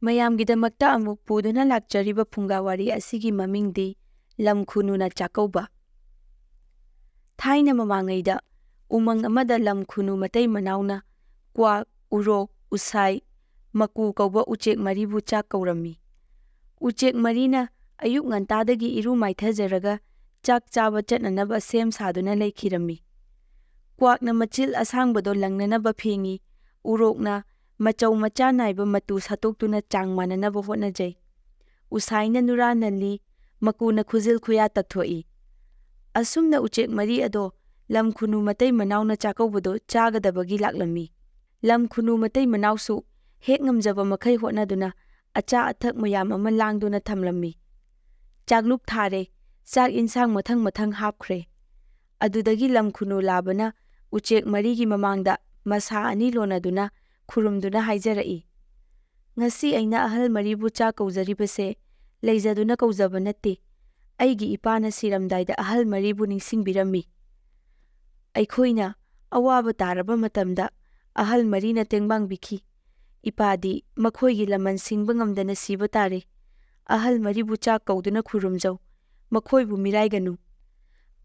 ꯃꯌꯥꯝꯒꯤꯗꯃꯛꯇ ꯑꯃꯨꯛ ꯄꯨꯗꯨꯅ ꯂꯥꯛꯆꯔꯤꯕ ꯐꯨꯡꯒꯥꯋꯥꯔꯤ ꯑꯁꯤꯒꯤ ꯃꯃꯤꯡꯗꯤ ꯂꯝ ꯈꯨꯅꯨꯅ ꯆꯥꯛꯀꯧꯕ꯫ ꯊꯥꯏꯅ ꯃꯃꯥꯡꯉꯩꯗ ꯎꯃꯪ ꯑꯃꯗ ꯂꯝ ꯈꯨꯅꯨ ꯃꯇꯩ ꯃꯅꯥꯎꯅ ꯀ꯭ꯋꯥꯛ, ꯎꯔꯣꯛ, ꯎꯁꯥꯏ, ꯃꯀꯨ ꯀꯧꯕ ꯎꯆꯦꯛ ꯃꯔꯤꯕꯨ ꯆꯥꯛ ꯀꯧꯔꯝꯃꯤ꯫ ꯎꯆꯦꯛ ꯃꯔꯤꯅ ꯑꯌꯨꯛ ꯉꯟꯇꯥꯗꯒꯤ ꯏꯔꯨ ꯃꯥꯏꯊꯖꯔꯒ ꯆꯥꯛ ꯆꯥꯕ ꯆꯠꯅꯅꯕ ꯁꯦꯝ ꯁꯥꯗꯨꯅ ꯂꯩꯈꯤꯔꯝꯃꯤ꯫ ꯀ꯭ꯋꯥꯛꯅ ꯃꯆꯤꯜ ꯑꯁꯥꯡꯕꯗꯣ ꯂꯪꯅꯅꯕ ꯐꯦꯡꯏ, ꯎꯔꯣꯛꯅ ꯃꯆꯧ ꯃꯆꯥ ꯅꯥꯏꯕ ꯃꯇꯨ ꯁꯠꯇꯣꯛꯇꯨꯅ ꯆꯥꯡ ꯃꯥꯟꯅꯅꯕ ꯍꯣꯠꯅꯖꯩ, ꯎꯁꯥꯏꯅ ꯅꯨꯔꯥ ꯅꯜꯂꯤ, ꯃꯀꯨꯅ ꯈꯨꯖꯤꯜ ꯈꯨꯌꯥ ꯇꯛꯊꯣꯛꯏ꯫ ꯑꯁꯨꯝꯅ ꯎꯆꯦꯛ ꯃꯔꯤ ꯑꯗꯣ ꯂꯝ ꯈꯨꯅꯨ ꯃꯇꯩ ꯃꯅꯥꯎꯅ ꯆꯥꯛꯀꯧꯕꯗꯣ ꯆꯥꯒꯗꯕꯒꯤ ꯂꯥꯛꯂꯝꯃꯤ꯫ ꯂꯝ ꯈꯨꯅꯨ ꯃꯇꯩ ꯃꯅꯥꯎꯁꯨ ꯍꯦꯛ ꯉꯝꯖꯕ ꯃꯈꯩ ꯍꯣꯠꯅꯗꯨꯅ ꯑꯆꯥ ꯑꯊꯛ ꯃꯌꯥꯝ ꯑꯃ ꯂꯥꯡꯗꯨꯅ ꯊꯝꯂꯝꯃꯤ꯫ ꯆꯥꯛꯂꯨꯛ ꯊꯥꯔꯦ, ꯆꯥꯛ ꯏꯟꯁꯥꯡ ꯃꯊꯪ ꯃꯊꯪ ꯍꯥꯞꯈ꯭ꯔꯦ꯫ ꯑꯗꯨꯗꯒꯤ ꯂꯝ ꯈꯨꯅꯨ ꯂꯥꯕꯅ ꯎꯆꯦꯛ ꯃꯔꯤꯒꯤ ꯃꯃꯥꯡꯗ ꯃꯁꯥ ꯑꯅꯤ ꯂꯣꯟꯅꯗꯨꯅ ꯈꯨꯔꯨꯝꯗꯨꯅ ꯍꯥꯏꯖꯔꯛꯏ, "ꯉꯁꯤ ꯑꯩꯅ ꯑꯍꯜ ꯃꯔꯤꯕꯨ ꯆꯥꯛ ꯀꯧꯖꯔꯤꯕꯁꯦ ꯂꯩꯖꯗꯨꯅ ꯀꯧꯖꯕ ꯅꯠꯇꯦ, ꯑꯩꯒꯤ ꯏꯄꯥꯅ ꯁꯤꯔꯝꯗꯥꯏꯗ ꯑꯍꯜ ꯃꯔꯤꯕꯨ ꯅꯤꯡꯁꯤꯡꯕꯤꯔꯝꯃꯤ꯫ ꯑꯩꯈꯣꯏꯅ ꯑꯋꯥꯕ ꯇꯥꯔꯕ ꯃꯇꯝꯗ ꯑꯍꯜ ꯃꯔꯤꯅ ꯇꯦꯡꯕꯥꯡꯕꯤꯈꯤ꯫ ꯏꯄꯥꯗꯤ ꯃꯈꯣꯏꯒꯤ ꯂꯃꯟ ꯁꯤꯡꯕ ꯉꯝꯗꯅ ꯁꯤꯕ ꯇꯥꯔꯦ꯫ ꯑꯍꯜ ꯃꯔꯤꯕꯨ ꯆꯥꯛ ꯀꯧꯗꯨꯅ ꯈꯨꯔꯨꯝꯖꯧ, ꯃꯈꯣꯏꯕꯨ ꯃꯤꯔꯥꯏꯒꯅꯨ꯫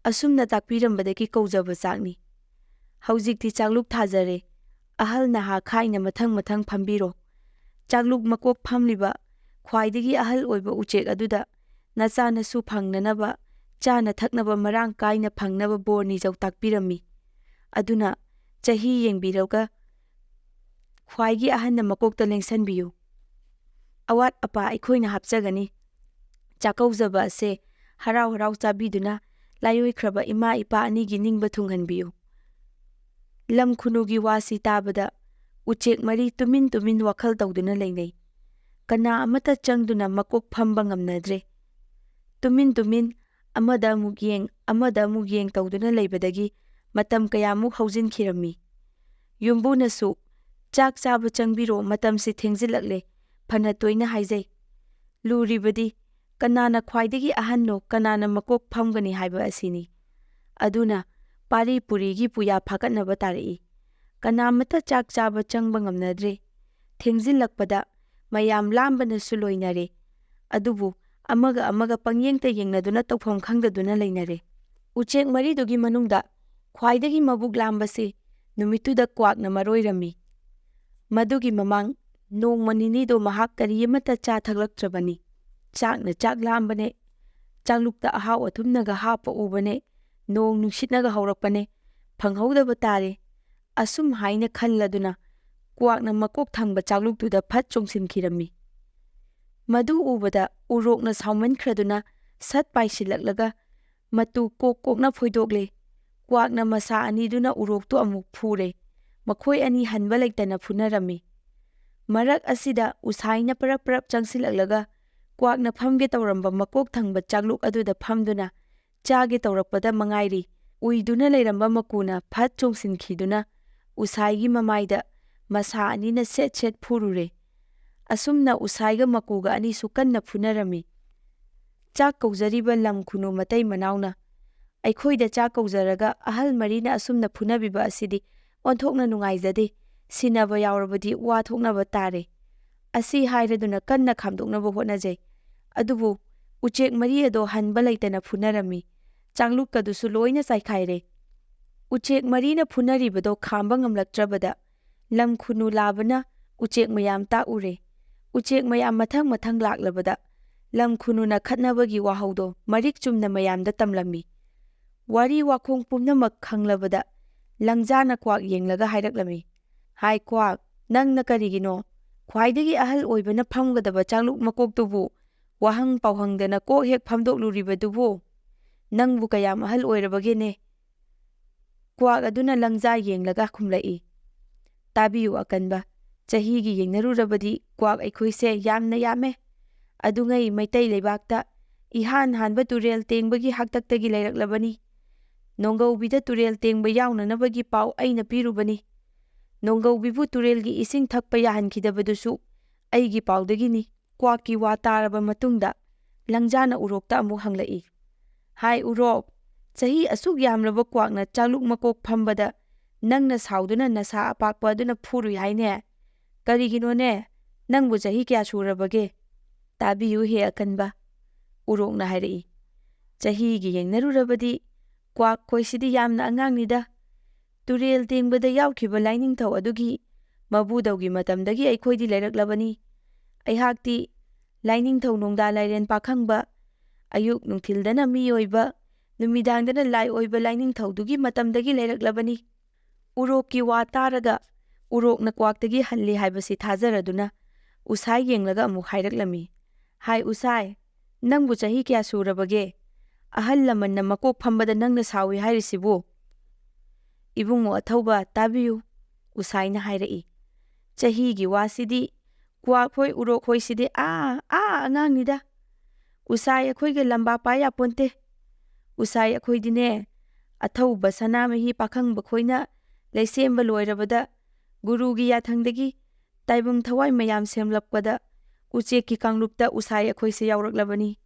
ꯑꯁꯨꯝꯅ ꯇꯥꯛꯄꯤꯔꯝꯕꯗꯒꯤ ꯀꯧꯖꯕ ꯆꯥꯛꯅꯤ꯫ ꯍꯧꯖꯤꯛꯇꯤ ꯆꯥꯛꯂꯨꯛ ꯊꯥꯖꯔꯦ, ꯑꯍꯜ ꯅꯍꯥ ꯈꯥꯏꯅ ꯃꯊꯪ ꯃꯊꯪ ꯐꯝꯕꯤꯔꯣ꯫ ꯆꯥꯛꯂꯨꯛ ꯃꯀꯣꯛ ꯐꯝꯂꯤꯕ ꯈ꯭ꯋꯥꯏꯗꯒꯤ ꯑꯍꯜ ꯑꯣꯏꯕ ꯎꯆꯦꯛ ꯑꯗꯨꯗ ꯅꯆꯥ ꯅꯁꯨ ꯐꯪꯅꯅꯕ, ꯆꯥꯅ ꯊꯛꯅꯕ ꯃꯔꯥꯡ ꯀꯥꯏꯅ ꯐꯪꯅꯕ ꯕꯣꯔ ꯅꯤꯖꯧ ꯇꯥꯛꯄꯤꯔꯝꯃꯤ꯫ ꯑꯗꯨꯅ ꯆꯍꯤ ꯌꯦꯡꯕꯤꯔꯒ ꯈ꯭ꯋꯥꯏꯒꯤ ꯑꯍꯟꯅ ꯃꯀꯣꯛꯇ ꯂꯦꯡꯁꯟꯕꯤꯌꯨ꯫ ꯑꯋꯥꯠ ꯑꯄꯥ ꯑꯩꯈꯣꯏꯅ ꯍꯥꯞꯆꯒꯅꯤ꯫ ꯆꯥꯛꯀꯧꯖꯕ ꯑꯁꯦ ꯍꯔꯥꯎ ꯍꯔꯥꯎ ꯆꯥꯕꯤꯗꯨꯅ ꯂꯥꯏꯑꯣꯏꯈ꯭ꯔꯕ ꯏꯃꯥ ꯏꯄꯥ ꯑꯅꯤꯒꯤ ꯅꯤꯡꯕ ꯊꯨꯡꯍꯟꯕꯤꯌꯨ"꯫ ꯂꯝ ꯈꯨꯅꯨꯒꯤ ꯋꯥꯁꯤ ꯇꯥꯕꯗ ꯎꯆꯦꯛ ꯃꯔꯤ ꯇꯨꯃꯤꯟ ꯇꯨꯃꯤꯟ ꯋꯥꯈꯜ ꯇꯧꯗꯨꯅ ꯂꯩꯅꯩ꯫ ꯀꯅꯥ ꯑꯃꯠꯇ ꯆꯪꯗꯨꯅ ꯃꯀꯣꯛ ꯐꯝꯕ ꯉꯝꯅꯗ꯭ꯔꯦ꯫ ꯇꯨꯃꯤꯟ ꯇꯨꯃꯤꯟ ꯑꯃꯗ ꯑꯃꯨꯛ ꯌꯦꯡ ꯑꯃꯗ ꯑꯃꯨꯛ ꯌꯦꯡ ꯇꯧꯗꯨꯅ ꯂꯩꯕꯗꯒꯤ ꯃꯇꯝ ꯀꯌꯥꯃꯨꯛ ꯍꯧꯖꯤꯟꯈꯤꯔꯝꯃꯤ꯫ ꯌꯨꯝꯕꯨꯅꯁꯨ "ꯆꯥꯛ ꯆꯥꯕ ꯆꯪꯕꯤꯔꯣ, ꯃꯇꯝꯁꯤ ꯊꯦꯡꯖꯤꯜꯂꯛꯂꯦ" ꯐꯅ ꯇꯣꯏꯅ ꯍꯥꯏꯖꯩ꯫ ꯂꯨꯔꯤꯕꯗꯤ ꯀꯅꯥꯅ ꯈ꯭ꯋꯥꯏꯗꯒꯤ ꯑꯍꯟꯅꯣ, ꯀꯅꯥꯅ ꯃꯀꯣꯛ ꯐꯝꯒꯅꯤ ꯍꯥꯏꯕ ꯑꯁꯤꯅꯤ꯫ ꯑꯗꯨꯅ ꯄꯥꯔꯤ ꯄꯨꯔꯤꯒꯤ ꯄꯨꯌꯥ ꯐꯥꯒꯠꯅꯕ ꯇꯥꯔꯛꯏ꯫ ꯀꯅꯥꯃꯠꯇ ꯆꯥꯛ ꯆꯥꯕ ꯆꯪꯕ ꯉꯝꯅꯗ꯭ꯔꯦ꯫ ꯊꯦꯡꯖꯤꯜꯂꯛꯄꯗ ꯃꯌꯥꯝ ꯂꯥꯝꯕꯅꯁꯨ ꯂꯣꯏꯅꯔꯦ꯫ ꯑꯗꯨꯕꯨ ꯑꯃꯒ ꯑꯃꯒ ꯄꯪꯌꯦꯡꯇ ꯌꯦꯡꯅꯗꯨꯅ ꯇꯧꯐꯝ ꯈꯪꯗꯗꯨꯅ ꯂꯩꯅꯔꯦ꯫ ꯎꯆꯦꯛ ꯃꯔꯤꯗꯨꯒꯤ ꯃꯅꯨꯡꯗ ꯈ꯭ꯋꯥꯏꯗꯒꯤ ꯃꯕꯨꯛ ꯂꯥꯝꯕꯁꯤ ꯅꯨꯃꯤꯠꯇꯨꯗ ꯀ꯭ꯋꯥꯛꯅ ꯃꯔꯣꯏꯔꯝꯃꯤ꯫ ꯃꯗꯨꯒꯤ ꯃꯃꯥꯡ ꯅꯣꯡꯃ ꯅꯤꯅꯤꯗꯣ ꯃꯍꯥꯛ ꯀꯔꯤ ꯑꯃꯠꯇ ꯆꯥ ꯊꯛꯂꯛꯇ꯭ꯔꯕꯅꯤ꯫ ꯆꯥꯛꯅ ꯆꯥꯛ ꯂꯥꯝꯕꯅꯦ, ꯆꯥꯛꯂꯨꯛꯇ ꯑꯍꯥꯎ ꯑꯊꯨꯝꯅꯒ ꯍꯥꯞꯄ ꯎꯕꯅꯦ, ꯅꯣꯡ ꯅꯨꯡꯁꯤꯠꯅꯒ ꯍꯧꯔꯛꯄꯅꯦ, ꯐꯪꯍꯧꯗꯕ ꯇꯥꯔꯦ꯫ ꯑꯁꯨꯝ ꯍꯥꯏꯅ ꯈꯜꯂꯗꯨꯅ ꯀ꯭ꯋꯥꯛꯅ ꯃꯀꯣꯛ ꯊꯪꯕ ꯆꯥꯛꯂꯨꯛꯇꯨꯗ ꯐꯠ ꯆꯣꯡꯁꯤꯟꯈꯤꯔꯝꯃꯤ꯫ ꯃꯗꯨ ꯎꯕꯗ ꯎꯔꯣꯛꯅ ꯁꯥꯎꯃꯟꯈ꯭ꯔꯗꯨꯅ ꯁꯠ ꯄꯥꯏꯁꯤꯜꯂꯛꯂꯒ ꯃꯇꯨ ꯀꯣꯛ ꯀꯣꯛꯅ ꯐꯣꯏꯗꯣꯛꯂꯦ꯫ ꯀ꯭ꯋꯥꯛꯅ ꯃꯁꯥ ꯑꯅꯤꯗꯨꯅ ꯎꯔꯣꯛꯇꯨ ꯑꯃꯨꯛ ꯐꯨꯔꯦ꯫ ꯃꯈꯣꯏ ꯑꯅꯤ ꯍꯟꯕ ꯂꯩꯇꯅ ꯐꯨꯅꯔꯝꯃꯤ꯫ ꯃꯔꯛ ꯑꯁꯤꯗ ꯎꯁꯥꯏꯅ ꯄꯔꯞ ꯄꯔꯞ ꯆꯪꯁꯤꯜꯂꯛꯂꯒ ꯀ꯭ꯋꯥꯛꯅ ꯐꯝꯒꯦ ꯇꯧꯔꯝꯕ ꯃꯀꯣꯛ ꯊꯪꯕ ꯆꯥꯛꯂꯨꯛ ꯑꯗꯨꯗ ꯐꯝꯗꯨꯅ ꯆꯥꯒꯦ ꯇꯧꯔꯛꯄꯗ ꯃꯉꯥꯏꯔꯤ ꯎꯏꯗꯨꯅ ꯂꯩꯔꯝꯕ ꯃꯀꯨꯅ ꯐꯠ ꯆꯣꯡꯁꯤꯟꯈꯤꯗꯨꯅ ꯎꯁꯥꯏꯒꯤ ꯃꯃꯥꯏꯗ ꯃꯁꯥ ꯑꯅꯤꯅ ꯁꯦꯠ ꯁꯦꯠ ꯐꯨꯔꯨꯔꯦ꯫ ꯑꯁꯨꯝꯅ ꯎꯁꯥꯏꯒ ꯃꯀꯨꯒ ꯑꯅꯤꯁꯨ ꯀꯟꯅ ꯐꯨꯅꯔꯝꯃꯤ꯫ ꯆꯥꯛ ꯀꯧꯖꯔꯤꯕ ꯂꯝ ꯈꯨꯅꯨ ꯃꯇꯩ ꯃꯅꯥꯎꯅ "ꯑꯩꯈꯣꯏꯗ ꯆꯥꯛ ꯀꯧꯖꯔꯒ ꯑꯍꯜ ꯃꯔꯤꯅ ꯑꯁꯨꯝꯅ ꯐꯨꯅꯕꯤꯕ ꯑꯁꯤꯗꯤ ꯑꯣꯟꯊꯣꯛꯅ ꯅꯨꯡꯉꯥꯏꯖꯗꯦ꯫ ꯁꯤꯟꯅꯕ ꯌꯥꯎꯔꯕꯗꯤ ꯋꯥ ꯊꯣꯛꯅꯕ ꯇꯥꯔꯦ" ꯑꯁꯤ ꯍꯥꯏꯔꯗꯨꯅ ꯀꯟꯅ ꯈꯥꯝꯗꯣꯛꯅꯕ ꯍꯣꯠꯅꯖꯩ꯫ ꯑꯗꯨꯕꯨ ꯎꯆꯦꯛ ꯃꯔꯤ ꯑꯗꯣ ꯍꯟꯕ ꯂꯩꯇꯅ ꯐꯨꯅꯔꯝꯃꯤ꯫ ꯆꯥꯛꯂꯨꯛꯀꯗꯨꯁꯨ ꯂꯣꯏꯅ ꯆꯥꯏꯈꯥꯏꯔꯦ꯫ ꯎꯆꯦꯛ ꯃꯔꯤꯅ ꯐꯨꯅꯔꯤꯕꯗꯣ ꯈꯥꯝꯕ ꯉꯝꯂꯛꯇ꯭ꯔꯕꯗ ꯂꯝ ꯈꯨꯅꯨ ꯂꯥꯕꯅ ꯎꯆꯦꯛ ꯃꯌꯥꯝ ꯇꯥꯛꯎꯔꯦ꯫ ꯎꯆꯦꯛ ꯃꯌꯥꯝ ꯃꯊꯪ ꯃꯊꯪ ꯂꯥꯛꯂꯕꯗ ꯂꯝ ꯈꯨꯅꯨꯅ ꯈꯠꯅꯕꯒꯤ ꯋꯥꯍꯧꯗꯣ ꯃꯔꯤꯛ ꯆꯨꯝꯅ ꯃꯌꯥꯝꯗ ꯇꯝꯂꯝꯃꯤ꯫ ꯋꯥꯔꯤ ꯋꯥꯈꯣꯡ ꯄꯨꯝꯅꯃꯛ ꯈꯪꯂꯕꯗ ꯂꯪꯖꯥꯅ ꯀ꯭ꯋꯥꯛ ꯌꯦꯡꯂꯒ ꯍꯥꯏꯔꯛꯂꯝꯃꯤ, "ꯍꯥꯏ ꯀ꯭ꯋꯥꯛ, ꯅꯪꯅ ꯀꯔꯤꯒꯤꯅꯣ ꯈ꯭ꯋꯥꯏꯗꯒꯤ ꯑꯍꯜ ꯑꯣꯏꯕꯅ ꯐꯝꯒꯗꯕ ꯆꯥꯛꯂꯨꯛ ꯃꯀꯣꯛꯇꯨꯕꯨ ꯋꯥꯍꯪ ꯄꯥꯎꯍꯪꯗꯅ ꯀꯣꯛ ꯍꯦꯛ ꯐꯝꯗꯣꯛꯂꯨꯔꯤꯕꯗꯨꯕꯨ? ꯅꯪꯕꯨ ꯀꯌꯥꯝ ꯑꯍꯜ ꯑꯣꯏꯔꯕꯒꯦꯅꯦ?" ꯀ꯭ꯋꯥꯛ ꯑꯗꯨꯅ ꯂꯪꯖꯥ ꯌꯦꯡꯂꯒ ꯈꯨꯝꯂꯛꯏ, "ꯇꯥꯕꯤꯌꯨ ꯑꯀꯟꯕ, ꯆꯍꯤꯒꯤ ꯌꯦꯡꯅꯔꯨꯔꯕꯗꯤ ꯀ꯭ꯋꯥꯛ ꯑꯩꯈꯣꯏꯁꯦ ꯌꯥꯝꯅ ꯌꯥꯝꯃꯦ꯫ ꯑꯗꯨꯉꯩ ꯃꯩꯇꯩ ꯂꯩꯕꯥꯛꯇ ꯏꯍꯥꯟ ꯍꯥꯟꯕ ꯇꯨꯔꯦꯜ ꯇꯦꯡꯕꯒꯤ ꯍꯥꯛꯇꯛꯇꯒꯤ ꯂꯩꯔꯛꯂꯕꯅꯤ꯫ ꯅꯣꯡꯒꯧꯕꯤꯗ ꯇꯨꯔꯦꯜ ꯇꯦꯡꯕ ꯌꯥꯎꯅꯅꯕꯒꯤ ꯄꯥꯎ ꯑꯩꯅ ꯄꯤꯔꯨꯕꯅꯤ꯫ ꯅꯣꯡꯒꯧꯕꯤꯕꯨ ꯇꯨꯔꯦꯜꯒꯤ ꯏꯁꯤꯡ ꯊꯛꯄ ꯌꯥꯍꯟꯈꯤꯗꯕꯗꯨꯁꯨ ꯑꯩꯒꯤ ꯄꯥꯎꯗꯒꯤꯅꯤ"꯫ ꯀ꯭ꯋꯥꯛꯀꯤ ꯋꯥ ꯇꯥꯔꯕ ꯃꯇꯨꯡꯗ ꯂꯪꯖꯥꯅ ꯎꯔꯣꯛꯇ ꯑꯃꯨꯛ ꯍꯪꯂꯛꯏ, "ꯍꯥꯏ ꯎꯔꯣꯛ, ꯆꯍꯤ ꯑꯁꯨꯛ ꯌꯥꯝꯂꯕ ꯀ꯭ꯋꯥꯛꯅ ꯆꯥꯛꯂꯨꯛ ꯃꯀꯣꯛ ꯐꯝꯕꯗ ꯅꯪꯅ ꯁꯥꯎꯗꯨꯅ ꯅꯁꯥ ꯑꯄꯥꯛꯄ ꯑꯗꯨꯅ ꯐꯨꯔꯨꯏ ꯍꯥꯏꯅꯦ? ꯀꯔꯤꯒꯤꯅꯣꯅꯦ? ꯅꯪꯕꯨ ꯆꯍꯤ ꯀꯌꯥ ꯁꯨꯔꯕꯒꯦ? ꯇꯥꯕꯤꯌꯨ ꯍꯦ ꯑꯀꯟꯕ, ꯎꯔꯣꯛꯅ ꯍꯥꯏꯔꯛꯏ꯫ ꯆꯍꯤꯒꯤ ꯌꯦꯡꯅꯔꯨꯔꯕꯗꯤ ꯀ꯭ꯋꯥꯛ ꯈꯣꯏꯁꯤꯗꯤ ꯌꯥꯝꯅ ꯑꯉꯥꯡꯅꯤꯗ꯫ ꯇꯨꯔꯦꯜ ꯇꯦꯡꯕꯗ ꯌꯥꯎꯈꯤꯕ ꯂꯥꯏꯅꯤꯡꯊꯧ ꯑꯗꯨꯒꯤ ꯃꯕꯨꯗꯧꯒꯤ ꯃꯇꯝꯗꯒꯤ ꯑꯩꯈꯣꯏꯗꯤ ꯂꯩꯔꯛꯂꯕꯅꯤ꯫ ꯑꯩꯍꯥꯛꯇꯤ ꯂꯥꯏꯅꯤꯡꯊꯧ ꯅꯣꯡꯗꯥ ꯂꯥꯏꯔꯦꯟ ꯄꯥꯈꯪꯕ, ꯑꯌꯨꯛ ꯅꯨꯡꯊꯤꯜꯗꯅ ꯃꯤ ꯑꯣꯏꯕ, ꯅꯨꯃꯤꯗꯥꯡꯗꯅ ꯂꯥꯏ ꯑꯣꯏꯕ ꯂꯥꯏꯅꯤꯡꯊꯧꯗꯨꯒꯤ ꯃꯇꯝꯗꯒꯤ ꯂꯩꯔꯛꯂꯕꯅꯤ꯫ ꯎꯔꯣꯛꯀꯤ ꯋꯥ ꯇꯥꯔꯒ ꯎꯔꯣꯛꯅ ꯀ꯭ꯋꯥꯛꯇꯒꯤ ꯍꯜꯂꯤ ꯍꯥꯏꯕꯁꯤ ꯊꯥꯖꯔꯗꯨꯅ ꯎꯁꯥꯏ ꯌꯦꯡꯂꯒ ꯑꯃꯨꯛ ꯍꯥꯏꯔꯛꯂꯝꯃꯤ꯫ ꯍꯥꯏ ꯎꯁꯥꯏ, ꯅꯪꯕꯨ ꯆꯍꯤ ꯀꯌꯥ ꯁꯨꯔꯕꯒꯦ? ꯑꯍꯜ ꯂꯃꯟꯅ ꯃꯀꯣꯛ ꯐꯝꯕꯗ ꯅꯪꯅ ꯁꯥꯎꯏ ꯍꯥꯏꯔꯤꯁꯤꯕꯨ? ꯏꯕꯨꯡꯉꯣ ꯑꯊꯧꯕ ꯇꯥꯕꯤꯌꯨ, ꯎꯁꯥꯏꯅ ꯍꯥꯏꯔꯛꯏ꯫ ꯆꯍꯤꯒꯤ ꯋꯥꯁꯤꯗꯤ ꯀ꯭ꯋꯥꯛꯍꯣꯏ ꯎꯔꯣꯛꯍꯣꯏꯁꯤꯗꯤ ꯑꯉꯥꯡꯅꯤꯗ꯫ ꯎꯁꯥꯏ ꯑꯩꯈꯣꯏꯒ ꯂꯝꯕꯥ ꯄꯥ ꯌꯥꯄꯣꯟꯇꯦ꯫ ꯎꯁꯥꯏ ꯑꯩꯈꯣꯏꯗꯤꯅꯦ, ꯑꯊꯧꯕ ꯁꯅꯥꯃꯍꯤ ꯄꯥꯈꯪꯕ ꯈꯣꯏꯅ ꯂꯩꯁꯦꯝꯕ ꯂꯣꯏꯔꯕꯗ ꯒꯨꯔꯨꯒꯤ ꯌꯥꯊꯪꯗꯒꯤ ꯇꯥꯏꯕꯪ ꯊꯋꯥꯏ ꯃꯌꯥꯝ ꯁꯦꯝꯂꯛꯄꯗ ꯎꯆꯦꯛꯀꯤ ꯀꯥꯡꯂꯨꯞꯇ ꯎꯁꯥꯏ ꯑꯩꯈꯣꯏꯁꯦ ꯌꯥꯎꯔꯛꯂꯕꯅꯤ꯫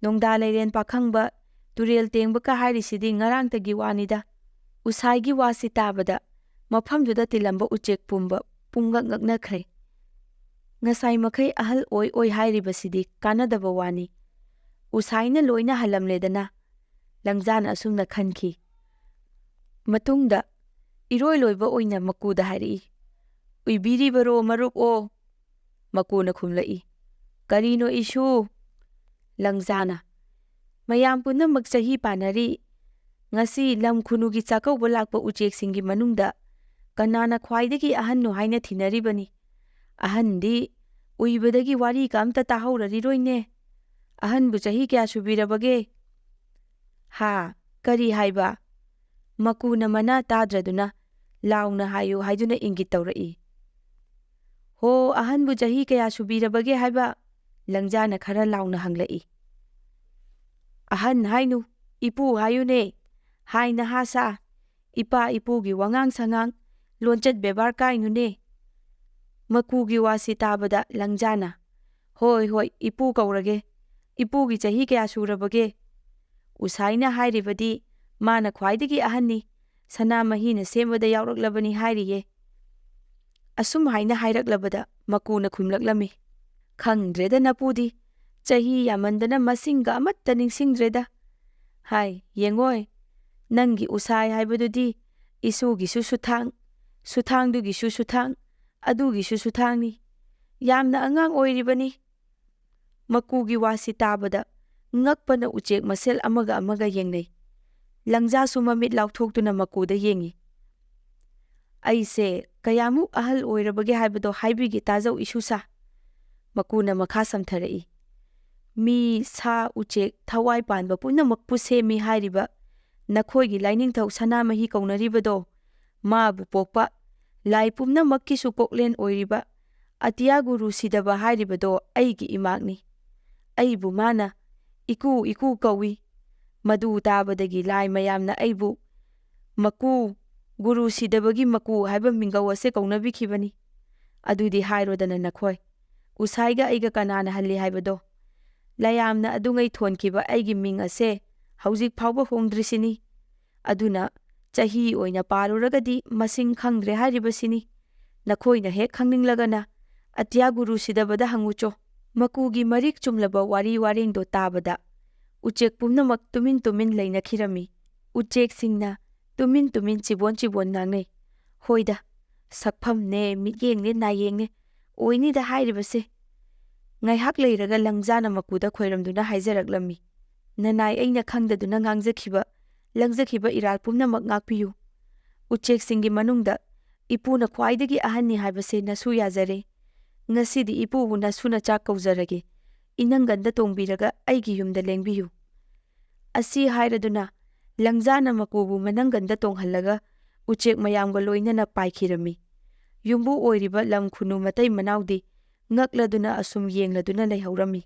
ꯅꯣꯡꯗꯥ ꯂꯩꯔꯦꯟ ꯄꯥꯈꯪꯕ, ꯇꯨꯔꯦꯜ ꯇꯦꯡꯕꯀ ꯍꯥꯏꯔꯤꯁꯤꯗꯤ ꯉꯔꯥꯡꯇꯒꯤ ꯋꯥꯅꯤꯗ꯫ ꯎꯁꯥꯏꯒꯤ ꯋꯥꯁꯤ ꯇꯥꯕꯗ ꯃꯐꯝꯗꯨꯗ ꯇꯤꯜꯂꯝꯕ ꯎꯆꯦꯛ ꯄꯨꯝꯕ ꯄꯨꯡꯉꯛ ꯉꯛꯅꯈ꯭ꯔꯦ꯫ ꯉꯁꯥꯏ ꯃꯈꯩ ꯑꯍꯜ ꯑꯣꯏ ꯍꯥꯏꯔꯤꯕꯁꯤꯗꯤ ꯀꯥꯟꯅꯗꯕ ꯋꯥꯅꯤ꯫ ꯎꯁꯥꯏꯅ ꯂꯣꯏꯅ ꯍꯜꯂꯝꯂꯦꯗꯅ꯫ ꯂꯪꯖꯥꯅ ꯑꯁꯨꯝꯅ ꯈꯟꯈꯤ꯫ ꯃꯇꯨꯡꯗ ꯏꯔꯣꯏ ꯂꯣꯏꯕ ꯑꯣꯏꯅ ꯃꯀꯨꯗ ꯍꯥꯏꯔꯛꯏ꯫ ꯎꯏꯕꯤꯔꯤꯕꯔꯣ ꯃꯔꯨꯞꯑꯣ? ꯃꯀꯨꯅ ꯈꯨꯝꯂꯛꯏ꯫ ꯀꯔꯤꯅꯣ ꯏꯁꯨ? ꯂꯪꯖꯥꯅ ꯃꯌꯥꯝ ꯄꯨꯝꯅꯃꯛ ꯆꯍꯤ ꯄꯥꯟꯅꯔꯤ꯫ ꯉꯁꯤ ꯂꯝ ꯈꯨꯅꯨꯒꯤ ꯆꯥꯛꯀꯧꯕ ꯂꯥꯛꯄ ꯎꯆꯦꯛꯁꯤꯡꯒꯤ ꯃꯅꯨꯡꯗ ꯀꯅꯥꯅ ꯈ꯭ꯋꯥꯏꯗꯒꯤ ꯑꯍꯟꯅꯣ ꯍꯥꯏꯅ ꯊꯤꯅꯔꯤꯕꯅꯤ꯫ ꯑꯍꯟꯗꯤ ꯎꯏꯕꯗꯒꯤ ꯋꯥꯔꯤꯒ ꯑꯝꯇ ꯇꯥꯍꯧꯔꯔꯤꯔꯣꯏꯅꯦ꯫ ꯑꯍꯟꯕꯨ ꯆꯍꯤ ꯀꯌꯥ ꯁꯨꯕꯤꯔꯕꯒꯦ? ꯍꯥ, ꯀꯔꯤ ꯍꯥꯏꯕ? ꯃꯀꯨꯅ ꯃꯅꯥ ꯇꯥꯗ꯭ꯔꯗꯨꯅ ꯂꯥꯎꯅ ꯍꯥꯏꯌꯨ ꯍꯥꯏꯗꯨꯅ ꯏꯪꯒꯤꯠ ꯇꯧꯔꯛꯏ꯫ ꯍꯣ, ꯑꯍꯟꯕꯨ ꯆꯍꯤ ꯀꯌꯥ ꯁꯨꯕꯤꯔꯕꯒꯦ ꯍꯥꯏꯕ? ꯂꯪꯖꯥꯅ ꯈꯔ ꯂꯥꯎꯅ ꯍꯪꯂꯛꯏ꯫ ꯑꯍꯟ ꯍꯥꯏꯅꯨ, ꯏꯄꯨ ꯍꯥꯏꯌꯨꯅꯦ꯫ ꯍꯥꯏ ꯅꯍꯥꯁꯥ, ꯏꯄꯥ ꯏꯄꯨꯒꯤ ꯋꯥꯉꯥꯡ ꯁꯉꯥꯡ, ꯂꯣꯟꯆꯠ ꯕꯦꯕꯥꯔ ꯀꯥꯏꯅꯨꯅꯦ꯫ ꯃꯀꯨꯒꯤ ꯋꯥꯁꯤ ꯇꯥꯕꯗ ꯂꯪꯖꯥꯅ ꯍꯣꯏ ꯍꯣꯏ ꯏꯄꯨ ꯀꯧꯔꯒꯦ꯫ ꯏꯄꯨꯒꯤ ꯆꯍꯤ ꯀꯌꯥ ꯁꯨꯔꯕꯒꯦ? ꯎꯁꯥꯏꯅ ꯍꯥꯏꯔꯤꯕꯗꯤ ꯃꯥꯅ ꯈ꯭ꯋꯥꯏꯗꯒꯤ ꯑꯍꯟꯅꯤ, ꯁꯅꯥꯃꯍꯤꯅ ꯁꯦꯝꯕꯗ ꯌꯥꯎꯔꯛꯂꯕꯅꯤ ꯍꯥꯏꯔꯤꯌꯦ꯫ ꯑꯁꯨꯝ ꯍꯥꯏꯅ ꯍꯥꯏꯔꯛꯂꯕꯗ ꯃꯀꯨꯅ ꯈꯨꯝꯂꯛꯂꯝꯃꯤ꯫ ꯈꯪꯗ꯭ꯔꯦꯗ ꯅꯄꯨꯗꯤ, ꯆꯍꯤ ꯌꯥꯝꯃꯟꯗꯅ ꯃꯁꯤꯡꯒ ꯑꯃꯠꯇ ꯅꯤꯡꯁꯤꯡꯗ꯭ꯔꯦꯗ꯫ ꯍꯥꯏ ꯌꯦꯡꯉꯣꯏ, ꯅꯪꯒꯤ ꯎꯁꯥꯏ ꯍꯥꯏꯕꯗꯨꯗꯤ ꯏꯁꯨꯒꯤꯁꯨ ꯁꯨꯊꯥꯡ, ꯁꯨꯊꯥꯡꯗꯨꯒꯤꯁꯨ ꯁꯨꯊꯥꯡ, ꯑꯗꯨꯒꯤꯁꯨ ꯁꯨꯊꯥꯡꯅꯤ꯫ ꯌꯥꯝꯅ ꯑꯉꯥꯡ ꯑꯣꯏꯔꯤꯕꯅꯤ꯫ ꯃꯀꯨꯒꯤ ꯋꯥꯁꯤ ꯇꯥꯕꯗ ꯉꯛꯄꯅ ꯎꯆꯦꯛ ꯃꯁꯦꯜ ꯑꯃꯒ ꯑꯃꯒ ꯌꯦꯡꯅꯩ꯫ ꯂꯪꯖꯥꯁꯨ ꯃꯃꯤꯠ ꯂꯥꯎꯊꯣꯛꯇꯨꯅ ꯃꯀꯨꯗ ꯌꯦꯡꯉꯤ꯫ ꯑꯩꯁꯦ ꯀꯌꯥꯃꯨꯛ ꯑꯍꯜ ꯑꯣꯏꯔꯕꯒꯦ ꯍꯥꯏꯕꯗꯣ ꯍꯥꯏꯕꯤꯒꯦ ꯇꯥꯖꯧ ꯏꯁꯨꯁꯥ꯫ ꯃꯀꯨꯅ ꯃꯈꯥ ꯁꯝꯊꯔꯛꯏ꯫ ꯃꯤ, ꯁꯥ, ꯎꯆꯦꯛ, ꯊꯋꯥꯏ ꯄꯥꯟꯕ ꯄꯨꯝꯅꯃꯛꯄꯨ ꯁꯦꯝꯃꯤ ꯍꯥꯏꯔꯤꯕ ꯅꯈꯣꯏꯒꯤ ꯂꯥꯏꯅꯤꯡꯊꯧ ꯁꯅꯥꯃꯍꯤ ꯀꯧꯅꯔꯤꯕꯗꯣ, ꯃꯥꯕꯨ ꯄꯣꯛꯄ, ꯂꯥꯏ ꯄꯨꯝꯅꯃꯛꯀꯤꯁꯨ ꯀꯣꯛꯂꯦꯟ ꯑꯣꯏꯔꯤꯕ ꯑꯇꯤꯌꯥ ꯒꯨꯔꯨ ꯁꯤꯗꯕ ꯍꯥꯏꯔꯤꯕꯗꯣ ꯑꯩꯒꯤ ꯏꯃꯥꯛꯅꯤ꯫ ꯑꯩꯕꯨ ꯃꯥꯅ ꯏꯀꯨ ꯏꯀꯨ ꯀꯧꯏ꯫ ꯃꯗꯨ ꯇꯥꯕꯗꯒꯤ ꯂꯥꯏ ꯃꯌꯥꯝꯅ ꯑꯩꯕꯨ ꯃꯀꯨ, ꯒꯨꯔꯨ ꯁꯤꯗꯕꯒꯤ ꯃꯀꯨ ꯍꯥꯏꯕ ꯃꯤꯡꯒꯧ ꯑꯁꯦ ꯀꯧꯅꯕꯤꯈꯤꯕꯅꯤ꯫ ꯑꯗꯨꯗꯤ ꯍꯥꯏꯔꯣꯗꯅ ꯅꯈꯣꯏ, ꯎꯁꯥꯏꯒ ꯑꯩꯒ ꯀꯅꯥꯅ ꯍꯜꯂꯤ ꯍꯥꯏꯕꯗꯣ? ꯂꯌꯥꯝꯅ ꯑꯗꯨꯉꯩ ꯊꯣꯟꯈꯤꯕ ꯑꯩꯒꯤ ꯃꯤꯡ ꯑꯁꯦ ꯍꯧꯖꯤꯛ ꯐꯥꯎꯕ ꯍꯣꯡꯗ꯭ꯔꯤꯁꯤꯅꯤ꯫ ꯑꯗꯨꯅ ꯆꯍꯤ ꯑꯣꯏꯅ ꯄꯥꯔꯨꯔꯒꯗꯤ ꯃꯁꯤꯡ ꯈꯪꯗ꯭ꯔꯦ ꯍꯥꯏꯔꯤꯕꯁꯤꯅꯤ꯫ ꯅꯈꯣꯏꯅ ꯍꯦꯛ ꯈꯪꯅꯤꯡꯂꯒꯅ ꯑꯇꯤꯌꯥ ꯒꯨꯔꯨ ꯁꯤꯗꯕꯗ ꯍꯪꯉꯨꯆꯣ꯫ ꯃꯀꯨꯒꯤ ꯃꯔꯤꯛ ꯆꯨꯝꯂꯕ ꯋꯥꯔꯤ ꯋꯥꯔꯦꯡꯗꯣ ꯇꯥꯕꯗ ꯎꯆꯦꯛ ꯄꯨꯝꯅꯃꯛ ꯇꯨꯃꯤꯟ ꯇꯨꯃꯤꯟ ꯂꯩꯅꯈꯤꯔꯝꯃꯤ꯫ ꯎꯆꯦꯛꯁꯤꯡꯅ ꯇꯨꯃꯤꯟ ꯇꯨꯃꯤꯟ ꯆꯤꯕꯣꯟ ꯆꯤꯕꯣꯟ ꯉꯥꯡꯅꯩ꯫ ꯍꯣꯏꯗ, ꯁꯛꯐꯝꯅꯦ, ꯃꯤꯠꯌꯦꯡꯅꯦ, ꯅꯥꯌꯦꯡꯅꯦ, ꯑꯣꯏꯅꯤꯗ ꯍꯥꯏꯔꯤꯕꯁꯦ꯫ ꯉꯥꯏꯍꯥꯛ ꯂꯩꯔꯒ ꯂꯪꯖꯥꯅ ꯃꯀꯨꯗ ꯈꯣꯏꯔꯝꯗꯨꯅ ꯍꯥꯏꯖꯔꯛꯂꯝꯃꯤ꯫ ꯅꯅꯥꯏ ꯑꯩꯅ ꯈꯪꯗꯗꯨꯅ ꯉꯥꯡꯖꯈꯤꯕ, ꯂꯪꯖꯈꯤꯕ ꯏꯔꯥꯜ ꯄꯨꯝꯅꯃꯛ ꯉꯥꯛꯄꯤꯌꯨ꯫ ꯎꯆꯦꯛꯁꯤꯡꯒꯤ ꯃꯅꯨꯡꯗ ꯏꯄꯨꯅ ꯈ꯭ꯋꯥꯏꯗꯒꯤ ꯑꯍꯟꯅꯤ ꯍꯥꯏꯕꯁꯦ ꯅꯁꯨ ꯌꯥꯖꯔꯦ꯫ ꯉꯁꯤꯗꯤ ꯏꯄꯨꯕꯨ ꯅꯁꯨꯅ ꯆꯥꯛ ꯀꯧꯖꯔꯒꯦ꯫ ꯏꯅꯪꯒꯟꯗ ꯇꯣꯡꯕꯤꯔꯒ ꯑꯩꯒꯤ ꯌꯨꯝꯗ ꯂꯦꯡꯕꯤꯌꯨ꯫ ꯑꯁꯤ ꯍꯥꯏꯔꯗꯨꯅ ꯂꯪꯖꯥꯅ ꯃꯀꯨꯕꯨ ꯃꯅꯪꯒꯟꯗ ꯇꯣꯡꯍꯜꯂꯒ ꯎꯆꯦꯛ ꯃꯌꯥꯝꯒ ꯂꯣꯏꯅꯅ ꯄꯥꯏꯈꯤꯔꯝꯃꯤ꯫ ꯌꯨꯝꯕꯨ ꯑꯣꯏꯔꯤꯕ ꯂꯝ ꯈꯨꯅꯨ ꯃꯇꯩ ꯃꯅꯥꯎꯗꯤ ꯉꯛꯂꯗꯨꯅ ꯑꯁꯨꯝ ꯌꯦꯡꯂꯗꯨꯅ ꯂꯩꯍꯧꯔꯝꯃꯤ꯫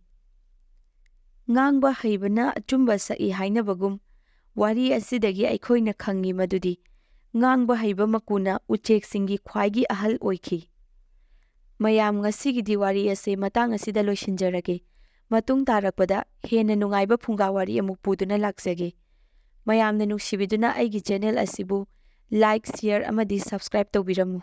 ꯉꯥꯡꯕ ꯍꯩꯕꯅ ꯑꯆꯨꯝꯕ ꯁꯛꯏ ꯍꯥꯏꯅꯕꯒꯨꯝ ꯋꯥꯔꯤ ꯑꯁꯤꯗꯒꯤ ꯑꯩꯈꯣꯏꯅ ꯈꯪꯉꯤ ꯃꯗꯨꯗꯤ ꯉꯥꯡꯕ ꯍꯩꯕ ꯃꯀꯨꯅ ꯎꯆꯦꯛꯁꯤꯡꯒꯤ ꯈ꯭ꯋꯥꯏꯒꯤ ꯑꯍꯜ ꯑꯣꯏꯈꯤ꯫ ꯃꯌꯥꯝ ꯉꯁꯤꯒꯤꯗꯤ ꯋꯥꯔꯤ ꯑꯁꯤ ꯃꯇꯥꯡ ꯑꯁꯤꯗ ꯂꯣꯏꯁꯤꯟꯖꯔꯒꯦ꯫ ꯃꯇꯨꯡ ꯇꯥꯔꯛꯄꯗ ꯍꯦꯟꯅ ꯅꯨꯡꯉꯥꯏꯕ ꯐꯨꯡꯒꯥ ꯋꯥꯔꯤ ꯑꯃꯨꯛ ꯄꯨꯗꯨꯅ ꯂꯥꯛꯆꯒꯦ꯫ ꯃꯌꯥꯝꯅ ꯅꯨꯡꯁꯤꯕꯤꯗꯨꯅ ꯑꯩꯒꯤ ꯆꯦꯅꯦꯜ ꯑꯁꯤꯕꯨ ꯂꯥꯏꯛ, ꯁꯤꯌꯔ ꯑꯃꯗꯤ ꯁꯕꯁꯀ꯭ꯔꯥꯏꯕ ꯇꯧꯕꯤꯔꯝꯃꯨ꯫